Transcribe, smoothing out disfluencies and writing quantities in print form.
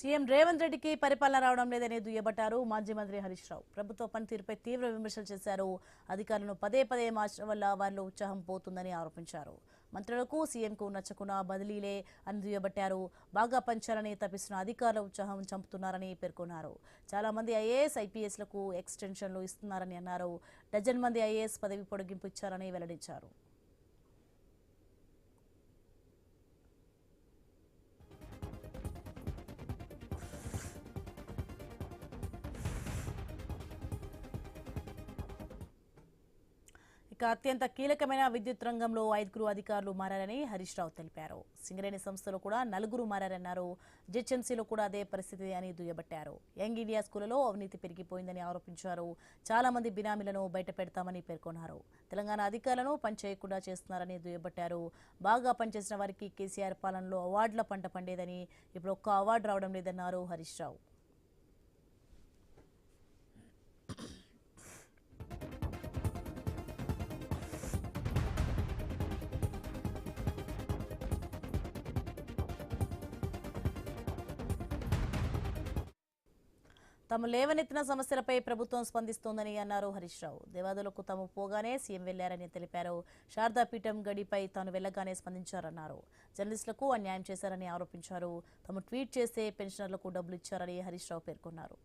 CM Revanth రెడ్డికి పరిపాలన రావడం లేదని దుయ్యబట్టారు మాజీ మంత్రి హరీష్ రావు. ప్రభుత్వ పనితీరుపై తీవ్ర విమర్శలు చేశారు. అధికారులను పదే పదే మార్చడం వల్ల వారిలో ఉత్సాహం పోతుందని ఆరోపించారు. మంత్రులకు సీఎంకు నచ్చకున్న బదిలీలే అని దుయ్యబట్టారు. బాగా పంచాలని తప్పిస్తున్న అధికారుల ఉత్సాహం చంపుతున్నారని పేర్కొన్నారు. చాలా మంది ఐఏఎస్, ఐపీఎస్లకు ఎక్స్టెన్షన్లు ఇస్తున్నారని అన్నారు. డజన్ మంది ఐఏఎస్ పదవి పొడిగింపు ఇచ్చారని వెల్లడించారు. ఇక అత్యంత కీలకమైన విద్యుత్ రంగంలో 5 అధికారులు మారారని హరీష్ రావు తెలిపారు. సింగరేణి సంస్థలో కూడా 4 మారారన్నారు. జిహెచ్ఎంసీలో కూడా అదే పరిస్థితి అని దుయ్యబట్టారు. యంగ్ ఇండియా స్కూళ్లలో అవినీతి పెరిగిపోయిందని ఆరోపించారు. చాలా మంది బినామీలను బయట పెడతామని పేర్కొన్నారు. తెలంగాణ అధికారులను పనిచేయకుండా చేస్తున్నారని దుయ్యబట్టారు. బాగా పనిచేసిన వారికి కేసీఆర్ పాలనలో అవార్డుల పంట పండేదని, ఇప్పుడు ఒక్క అవార్డు రావడం లేదన్నారు హరీష్ రావు. తాము లేవనెత్తిన సమస్యలపై ప్రభుత్వం స్పందిస్తోందని అన్నారు హరీష్ రావు. దేవాదులకు తాము పోగానే సీఎం వెళ్లారని తెలిపారు. శారదాపీఠం గడిపై తాను వెళ్లగానే స్పందించారన్నారు. జర్నలిస్టులకు అన్యాయం చేశారని ఆరోపించారు. తాము ట్వీట్ చేస్తే పెన్షనర్లకు డబ్బులు ఇచ్చారని హరీష్ రావు పేర్కొన్నారు.